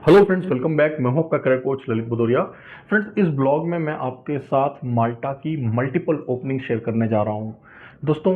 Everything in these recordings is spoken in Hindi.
Hello friends, welcome back. मैं हूं आपका career coach Lalit Bhadauria. Friends, इस ब्लॉग में मैं आपके साथ माल्टा की मल्टीपल ओपनिंग शेयर करने जा रहा हूं। दोस्तों,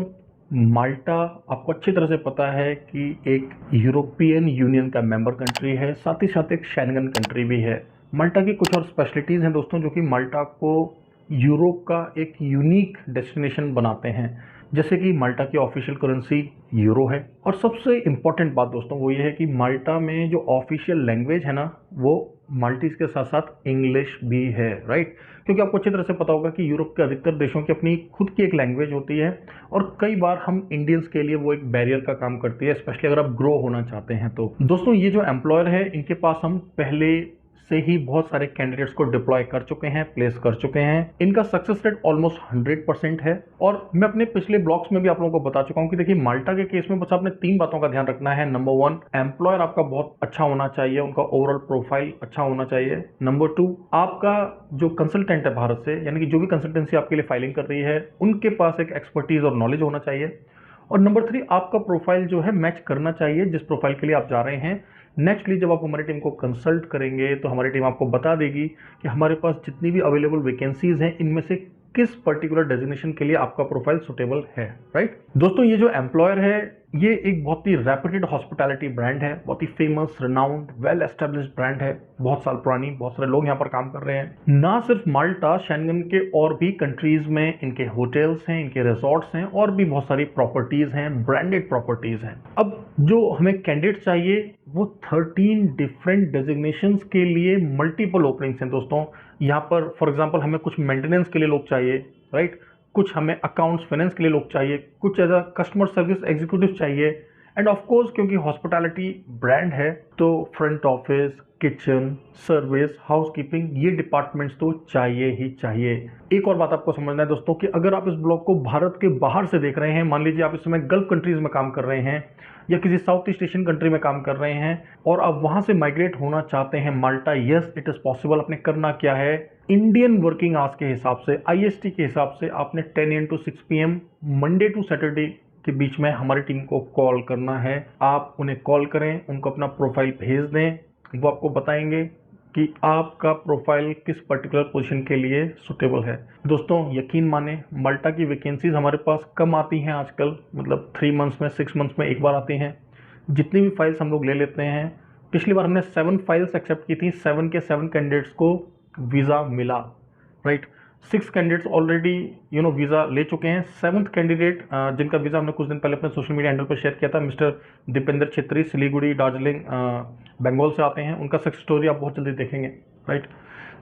माल्टा आपको अच्छी तरह से पता है कि एक यूरोपियन यूनियन का मेंबर कंट्री है, साथ ही साथ एक शेंगन कंट्री भी है। माल्टा की कुछ और स्पेशलिटीज़ हैं दोस्तों, जो कि माल्टा को यूरोप का एक यूनिक डेस्टिनेशन बनाते हैं। जैसे कि माल्टा की ऑफिशियल करेंसी यूरो है, और सबसे इम्पॉर्टेंट बात दोस्तों वो ये है कि माल्टा में जो ऑफिशियल लैंग्वेज है ना, वो माल्टीज के साथ साथ इंग्लिश भी है, राइट। क्योंकि आपको अच्छी तरह से पता होगा कि यूरोप के अधिकतर देशों की अपनी खुद की एक लैंग्वेज होती है, और कई बार हम इंडियंस के लिए वो एक बैरियर का काम करती है, स्पेशली अगर आप ग्रो होना चाहते हैं तो। दोस्तों, ये जो एम्प्लॉयर है, इनके पास हम पहले से ही बहुत सारे कैंडिडेट्स को डिप्लॉय कर चुके हैं, प्लेस कर चुके हैं। इनका सक्सेस रेट ऑलमोस्ट 100% है। और मैं अपने पिछले ब्लॉग्स में भी आप लोगों को बता चुका हूं कि देखिए, माल्टा के केस में बस आपने 3 बातों का ध्यान रखना है। नंबर 1, एम्प्लॉयर आपका बहुत अच्छा होना चाहिए, उनका ओवरऑल प्रोफाइल अच्छा होना चाहिए। नंबर 2, आपका जो कंसल्टेंट है भारत से, यानी कि जो भी कंसल्टेंसी आपके लिए फाइलिंग कर रही है, उनके पास एक एक्सपर्टीज और नॉलेज होना चाहिए। और नंबर 3, आपका प्रोफाइल जो है मैच करना चाहिए जिस प्रोफाइल के लिए आप जा रहे हैं। नेक्स्टली, जब आप हमारी टीम को कंसल्ट करेंगे तो हमारी टीम आपको बता देगी कि हमारे पास जितनी भी अवेलेबल वैकेंसीज हैं, इनमें से किस पर्टिकुलर डेजिग्नेशन के लिए आपका प्रोफाइल सुटेबल है, राइट। दोस्तों, ये जो एम्प्लॉयर है, ये एक बहुत ही रेप्यूटेड हॉस्पिटैलिटी ब्रांड है, बहुत ही famous, renowned, well established brand है। बहुत साल पुरानी, बहुत सारे लोग यहाँ पर काम कर रहे हैं। ना सिर्फ माल्टा, शेंगन के और भी कंट्रीज में इनके होटल्स हैं, इनके रिजॉर्ट्स हैं, और भी बहुत सारी प्रॉपर्टीज हैं, ब्रांडेड प्रॉपर्टीज हैं। अब जो हमें कैंडिडेट चाहिए, वो 13 डिफरेंट डेजिग्नेशंस के लिए मल्टीपल ओपनिंग्स हैं दोस्तों। यहाँ पर फॉर एग्जांपल हमें कुछ मेंटेनेंस के लिए लोग चाहिए, राइट। कुछ हमें अकाउंट्स फाइनेंस के लिए लोग चाहिए, कुछ as a customer service executive चाहिए, एंड ऑफ कोर्स क्योंकि हॉस्पिटैलिटी ब्रांड है तो front office, kitchen, service, housekeeping, ये डिपार्टमेंट्स तो चाहिए ही चाहिए। एक और बात आपको समझना है दोस्तों कि अगर आप इस ब्लॉग को भारत के बाहर से देख रहे हैं, मान लीजिए आप इस समय गल्फ कंट्रीज में काम कर रहे हैं या किसी साउथ ईस्ट एशियन कंट्री में काम कर रहे हैं, और आप वहां से माइग्रेट होना चाहते हैं माल्टा, यस इट इज पॉसिबल। आपने करना क्या है, इंडियन वर्किंग आवर्स के हिसाब से, आईएसटी के हिसाब से आपने 10 AM to 6 PM Monday to Saturday के बीच में हमारी टीम को कॉल करना है। आप उन्हें कॉल करें, उनको अपना प्रोफाइल भेज दें, वो आपको बताएंगे कि आपका प्रोफाइल किस पर्टिकुलर पोजीशन के लिए सुटेबल है। दोस्तों, यकीन माने, माल्टा की वैकेंसीज हमारे पास कम आती हैं आजकल, मतलब 3 मंथ्स में, 6 मंथ्स में एक बार आती हैं। जितनी भी फाइल्स हम लोग ले लेते हैं, पिछली बार हमने 7 फाइल्स एक्सेप्ट की थी, 7 के 7 कैंडिडेट्स को वीज़ा मिला, राइट। 6 कैंडिडेट्स ऑलरेडी वीज़ा ले चुके हैं। 7th कैंडिडेट जिनका वीज़ा हमने कुछ दिन पहले अपने सोशल मीडिया हैंडल पर शेयर किया था, मिस्टर दीपेंद्र छेत्री, सिलीगुड़ी, दार्जिलिंग, बंगाल से आते हैं। उनका सक्सेस स्टोरी आप बहुत जल्दी देखेंगे, राइट।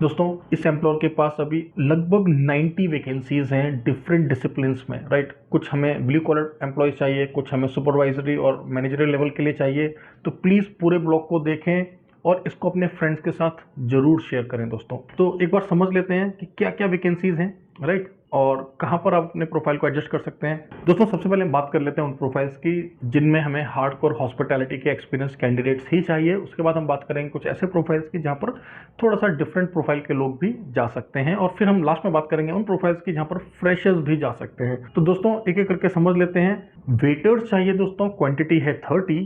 दोस्तों, इस एम्प्लॉयर के पास अभी लगभग 90 वैकेंसीज हैं डिफरेंट डिसिप्लिन्स में, राइट। कुछ हमें ब्लू कॉलर एम्प्लॉयज चाहिए, कुछ हमें सुपरवाइजरी और मैनेजरियल लेवल के लिए चाहिए। तो प्लीज़ पूरे ब्लॉग को देखें और इसको अपने फ्रेंड्स के साथ जरूर शेयर करें दोस्तों। तो एक बार समझ लेते हैं कि क्या क्या वैकेंसीज हैं, राइट, और कहाँ पर आप अपने प्रोफाइल को एडजस्ट कर सकते हैं। दोस्तों, सबसे पहले हम बात कर लेते हैं उन प्रोफाइल्स की जिनमें हमें हार्डकोर हॉस्पिटैलिटी के एक्सपीरियंस कैंडिडेट्स ही चाहिए। उसके बाद हम बात करेंगे कुछ ऐसे प्रोफाइल्स की जहाँ पर थोड़ा सा डिफरेंट प्रोफाइल के लोग भी जा सकते हैं, और फिर हम लास्ट में बात करेंगे उन प्रोफाइल्स की जहाँ पर फ्रेशर्स भी जा सकते हैं। तो दोस्तों, एक एक करके समझ लेते हैं। वेटर्स चाहिए दोस्तों, क्वांटिटी है 30।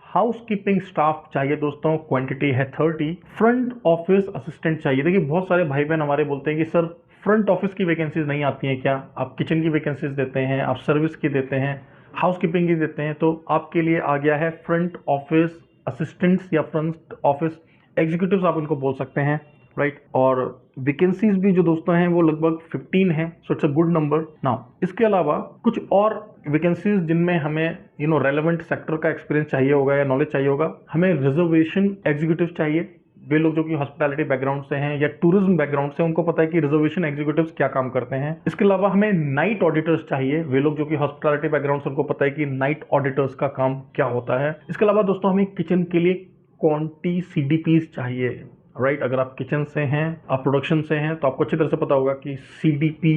हाउसकीपिंग स्टाफ चाहिए दोस्तों, क्वांटिटी है 30। फ्रंट ऑफिस असिस्टेंट चाहिए। देखिए, बहुत सारे भाई बहन हमारे बोलते हैं कि सर, फ्रंट ऑफिस की वैकेंसीज नहीं आती हैं क्या? आप किचन की वैकेंसीज देते हैं, आप सर्विस की देते हैं, हाउसकीपिंग की देते हैं। तो आपके लिए आ गया है फ्रंट ऑफिस असिस्टेंट्स या फ्रंट ऑफिस एग्जीक्यूटिव्स, आप इनको बोल सकते हैं, राइट। और वैकेंसीज भी जो दोस्तों हैं वो लगभग 15 है, so it's a good number. Now, इसके अलावा कुछ और वैकेंसीज जिनमें हमें रेलेवेंट सेक्टर का एक्सपीरियंस चाहिए होगा या नॉलेज चाहिए होगा। हमें रिजर्वेशन एग्जीक्यूटिव चाहिए। वे लोग जो कि हॉस्पिटैलिटी बैकग्राउंड से हैं या टूरिज्म बैकग्राउंड से, उनको पता है कि रिजर्वेशन एग्जीक्यूटिव्स क्या काम करते हैं। इसके अलावा हमें नाइट ऑडिटर्स चाहिए। वे लोग जो कि हॉस्पिटैलिटी बैकग्राउंड से, उनको पता है कि नाइट ऑडिटर्स का काम क्या होता है। इसके अलावा दोस्तों, हमें किचन के लिए क्वांटी CDPs चाहिए, राइट। अगर आप किचन से हैं, आप प्रोडक्शन से हैं, तो आपको अच्छी तरह से पता होगा कि CDP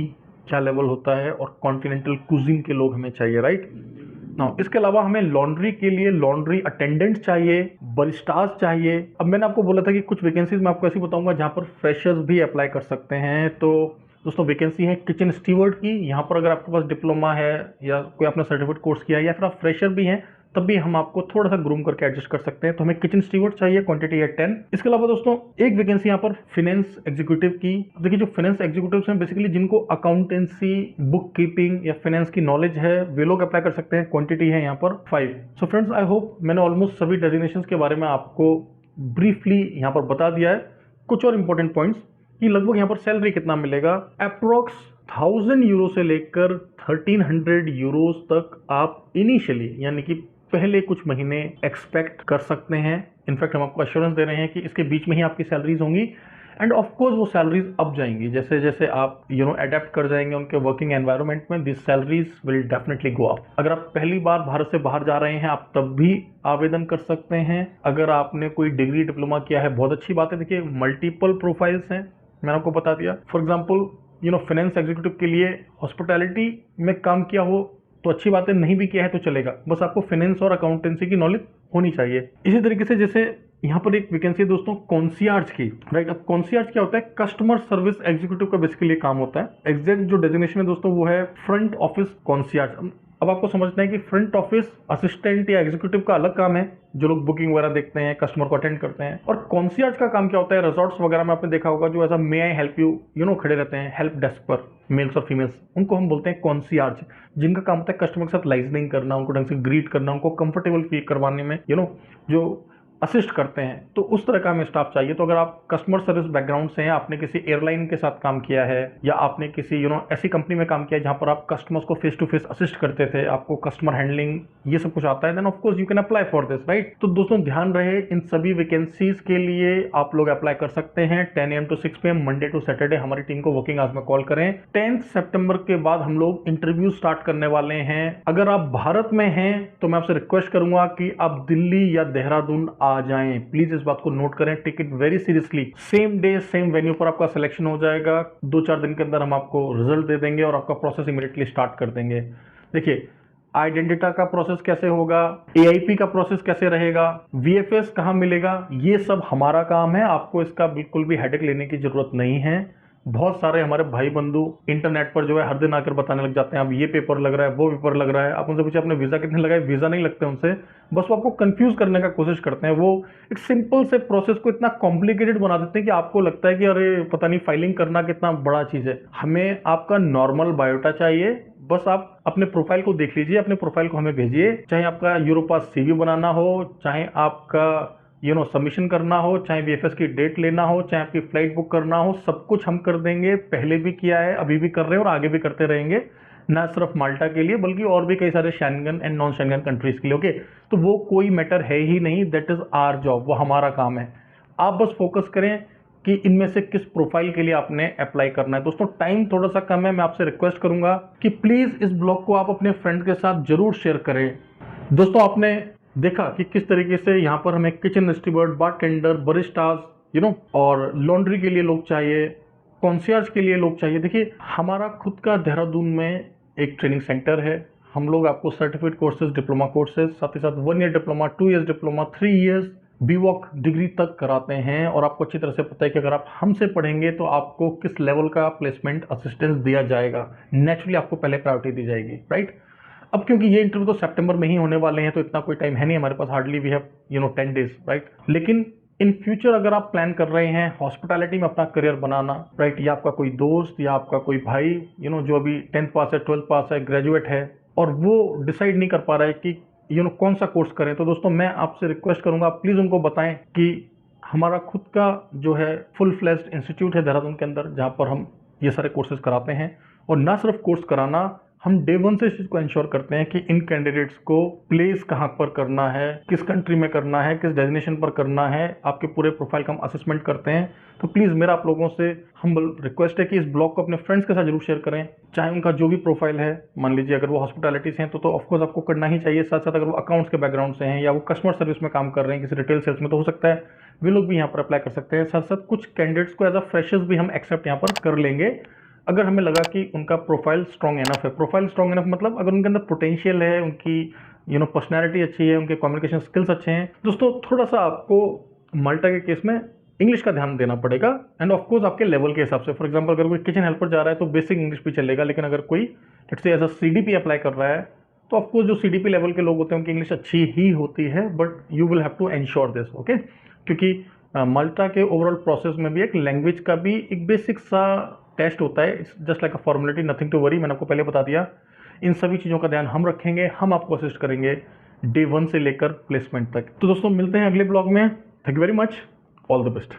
क्या लेवल होता है, और कॉन्टिनेंटल कुजिन के लोग हमें चाहिए, राइट। नाउ, इसके अलावा हमें लॉन्ड्री के लिए लॉन्ड्री अटेंडेंट चाहिए, बरिस्टास चाहिए। अब मैंने आपको बोला था कि कुछ वैकेंसीज मैं आपको ऐसी बताऊंगा जहां पर फ्रेशर्स भी अप्लाई कर सकते हैं। तो दोस्तों, वैकेंसी है किचन स्टीवर्ड की। यहाँ पर अगर आपके पास डिप्लोमा है या कोई आपने सर्टिफिकेट कोर्स किया है या फिर आप फ्रेशर भी हैं, तब भी हम आपको थोड़ा सा ग्रूम करके एडजस्ट कर सकते हैं। तो हमें किचन स्टीवर्ड चाहिए, क्वांटिटी है 10। इसके अलावा दोस्तों एक वैकेंसी यहाँ पर फाइनेंस एग्जीक्यूटिव की। देखिए जो फाइनेंस एग्जीक्यूटिव्स हैं बेसिकली जिनको अकाउंटेंसी, बुक कीपिंग या फाइनेंस की नॉलेज है वे लोग अप्लाई कर सकते हैं। क्वांटिटी है यहाँ पर 5। सो फ्रेंड्स आई होप मैंने ऑलमोस्ट सभी डेजिग्नेशंस के बारे में आपको ब्रीफली यहाँ पर बता दिया है। कुछ और इंपॉर्टेंट पॉइंट्स कि लगभग यहाँ पर सैलरी कितना मिलेगा, अप्रोक्स 1000 यूरो से लेकर 1300 यूरोज तक आप इनिशियली यानी कि पहले कुछ महीने एक्सपेक्ट कर सकते हैं। इनफैक्ट हम आपको अश्योरेंस दे रहे हैं कि इसके बीच में ही आपकी सैलरीज होंगी एंड ऑफ कोर्स वो सैलरीज अप जाएंगी जैसे जैसे आप अडेप्ट कर जाएंगे उनके वर्किंग एनवायरनमेंट में। This salaries will definitely go up. अगर आप पहली बार भारत से बाहर जा रहे हैं आप तब भी आवेदन कर सकते हैं। अगर आपने कोई डिग्री डिप्लोमा किया है बहुत अच्छी बात है। देखिए मल्टीपल प्रोफाइल्स हैं, मैंने आपको बता दिया। फॉर एग्जाम्पल फाइनेंस एग्जीक्यूटिव के लिए हॉस्पिटैलिटी में काम किया हो तो अच्छी बात है, नहीं भी किया है तो चलेगा, बस आपको फाइनेंस और अकाउंटेंसी की नॉलेज होनी चाहिए। इसी तरीके से जैसे यहाँ पर एक वैकेंसी है दोस्तों कॉन्सियर्ज की, राइट। अब कॉन्सियर्ज क्या होता है, कस्टमर सर्विस एग्जीक्यूटिव का बेसिकली काम होता है। एग्जैक्ट जो डेजिग्नेशन है दोस्तों वो है फ्रंट ऑफिस कॉन्सियर्ज। अब आपको समझना है कि फ्रंट ऑफिस असिस्टेंट या एग्जीक्यूटिव का अलग काम है, जो लोग बुकिंग वगैरह देखते हैं, कस्टमर को अटेंड करते हैं। और कॉन्सियर्ज का काम क्या होता है, रिजॉर्ट्स वगैरह में आपने देखा होगा जो ऐसा मे आई हेल्प यू खड़े रहते हैं हेल्प डेस्क पर, मेल्स और फीमेल्स, उनको हम बोलते हैं कॉन्सियर्ज, जिनका काम होता है कस्टमर के साथ लाइजनिंग करना, उनको ढंग से ग्रीट करना, उनको कंफर्टेबल फील करवाने में जो असिस्ट करते हैं। तो उस तरह का हमें स्टाफ चाहिए। तो अगर आप कस्टमर सर्विस बैकग्राउंड से हैं, आपने किसी एयरलाइन के साथ काम किया है या आपने किसी ऐसी कंपनी में काम किया है जहां पर आप कस्टमर्स को फेस टू फेस असिस्ट करते थे, आपको कस्टमर हैंडलिंग ये सब कुछ आता है, then of course you can apply for this, right. तो दोस्तों ध्यान रहे इन सभी वैकेंसीज के लिए आप लोग अप्लाई कर सकते हैं 10 AM to 6 PM Monday to Saturday. हमारी टीम को वर्किंग आवर्स में कॉल करें। 10 सितंबर के बाद हम लोग इंटरव्यू स्टार्ट करने वाले हैं। अगर आप भारत में हैं तो मैं आपसे रिक्वेस्ट करूंगा कि आप दिल्ली या देहरादून आ जाएं। प्लीज इस बात को नोट करें, take it very seriously. Same day same venue पर आपका सिलेक्शन हो जाएगा। 2-4 दिन के अंदर हम आपको रिजल्ट दे देंगे और आपका प्रोसेस इमीडिएटली स्टार्ट कर देंगे। देखिए आइडेंटिटा का प्रोसेस कैसे होगा, एआईपी का प्रोसेस कैसे रहेगा, वीएफएस कहाँ मिलेगा, ये सब हमारा काम है। आपको इसका बिल्कुल भी हेडेक लेने की जरूरत नहीं है। बहुत सारे हमारे भाई बंधु इंटरनेट पर जो है हर दिन आकर बताने लग जाते हैं अब ये पेपर लग रहा है, वो पेपर लग रहा है। आप उनसे पूछे आपने वीजा कितने लगाए, वीजा नहीं लगते उनसे, बस वो आपको कंफ्यूज करने का कोशिश करते हैं। वो एक सिंपल से प्रोसेस को इतना कॉम्प्लिकेटेड बना देते हैं कि आपको लगता है कि अरे पता नहीं फाइलिंग करना कितना बड़ा चीज है। हमें आपका नॉर्मल बायोटा चाहिए, बस आप अपने प्रोफाइल को देख लीजिए, अपने प्रोफाइल को हमें भेजिए। चाहे आपका यूरोपास सीवी बनाना हो, चाहे आपका सबमिशन करना हो, चाहे वीएफएस की डेट लेना हो, चाहे आपकी फ्लाइट बुक करना हो, सब कुछ हम कर देंगे। पहले भी किया है, अभी भी कर रहे हैं और आगे भी करते रहेंगे, ना सिर्फ माल्टा के लिए बल्कि और भी कई सारे Schengen and non Schengen countries के लिए। ओके, तो वो कोई मैटर है ही नहीं, दैट इज आवर जॉब, वो हमारा काम है। आप बस फोकस करें कि इनमें से किस प्रोफाइल के लिए आपने अप्लाई करना है। दोस्तों टाइम थोड़ा सा कम है, मैं आपसे रिक्वेस्ट करूंगा कि प्लीज इस ब्लॉग को आप अपने फ्रेंड के साथ जरूर शेयर करें। दोस्तों आपने देखा कि किस तरीके से यहाँ पर हमें किचन स्टीवर्ड, बारटेंडर, बरिस्टास और लॉन्ड्री के लिए लोग चाहिए, कॉन्सियर्ज के लिए लोग चाहिए। देखिए हमारा खुद का देहरादून में एक ट्रेनिंग सेंटर है। हम लोग आपको सर्टिफिकेट कोर्सेज, डिप्लोमा कोर्सेज, साथ ही साथ 1 year diploma, 2 years diploma, 3 years बीवॉक degree तक कराते हैं। और आपको अच्छी तरह से पता है कि अगर आप हमसे पढ़ेंगे तो आपको किस लेवल का प्लेसमेंट असिस्टेंस दिया जाएगा। नेचुरली आपको पहले प्रायोरिटी दी जाएगी, राइट। अब क्योंकि ये इंटरव्यू तो सितंबर में ही होने वाले हैं तो इतना कोई टाइम है नहीं हमारे पास, hardly we have 10 days, right. लेकिन इन फ्यूचर अगर आप प्लान कर रहे हैं हॉस्पिटैलिटी में अपना करियर बनाना, राइट, या आपका कोई दोस्त या आपका कोई भाई जो अभी 10th पास है, 12th पास है, ग्रेजुएट है और वो डिसाइड नहीं कर पा रहा है कि कौन सा कोर्स करें, तो दोस्तों मैं आपसे रिक्वेस्ट करूंगा प्लीज उनको बताएं कि हमारा खुद का जो है फुल फ्लेज्ड इंस्टीट्यूट है देहरादून के अंदर, जहाँ पर हम ये सारे कोर्सेज कराते हैं। और ना सिर्फ कोर्स कराना, हम डे 1 से इस चीज़ को इंश्योर करते हैं कि इन कैंडिडेट्स को प्लेस कहाँ पर करना है, किस कंट्री में करना है, किस डेस्टिनेशन पर करना है, आपके पूरे प्रोफाइल का हम असेसमेंट करते हैं। तो प्लीज़ मेरा आप लोगों से हम्बल रिक्वेस्ट है कि इस ब्लॉग को अपने फ्रेंड्स के साथ जरूर शेयर करें, चाहे उनका जो भी प्रोफाइल है। मान लीजिए अगर वो हॉस्पिटैलिटी से हैं तो ऑफकोर्स आपको करना ही चाहिए। साथ साथ अगर वो अकाउंट्स के बैकग्राउंड से हैं या वो कस्टमर सर्विस में काम कर रहे हैं किसी रिटेल सेल्स में, तो हो सकता है वे लोग भी यहाँ पर अप्लाई कर सकते हैं। साथ साथ कुछ कैंडिडेट्स को एज अ फ्रेशर्स भी हम एक्सेप्ट यहाँ पर कर लेंगे अगर हमें लगा कि उनका प्रोफाइल स्ट्रॉन्ग एनफ है। प्रोफाइल स्ट्रॉन्ग एनफ मतलब अगर उनके अंदर पोटेंशियल है, उनकी पर्सनैलिटी अच्छी है, उनके कम्युनिकेशन स्किल्स अच्छे हैं। दोस्तों थोड़ा सा आपको माल्टा के केस में इंग्लिश का ध्यान देना पड़ेगा एंड ऑफकोर्स आपके लेवल के हिसाब से। फॉर एग्जांपल अगर कोई किचन हेल्पर जा रहा है तो बेसिक इंग्लिश भी चलेगा, लेकिन अगर कोई let's say as a CDP apply कर रहा है तो ऑफकोर्स जो CDP लेवल के लोग होते हैं उनकी इंग्लिश अच्छी ही होती है, but you will have to ensure this, okay. क्योंकि माल्टा के ओवरऑल प्रोसेस में भी एक लैंग्वेज का भी एक बेसिक सा टेस्ट होता है, just like a formality, nothing to worry. मैंने आपको पहले बता दिया। इन सभी चीज़ों का ध्यान हम रखेंगे, हम आपको असिस्ट करेंगे डे 1 से लेकर प्लेसमेंट तक। तो दोस्तों मिलते हैं अगले ब्लॉग में। Thank you very much, all the best.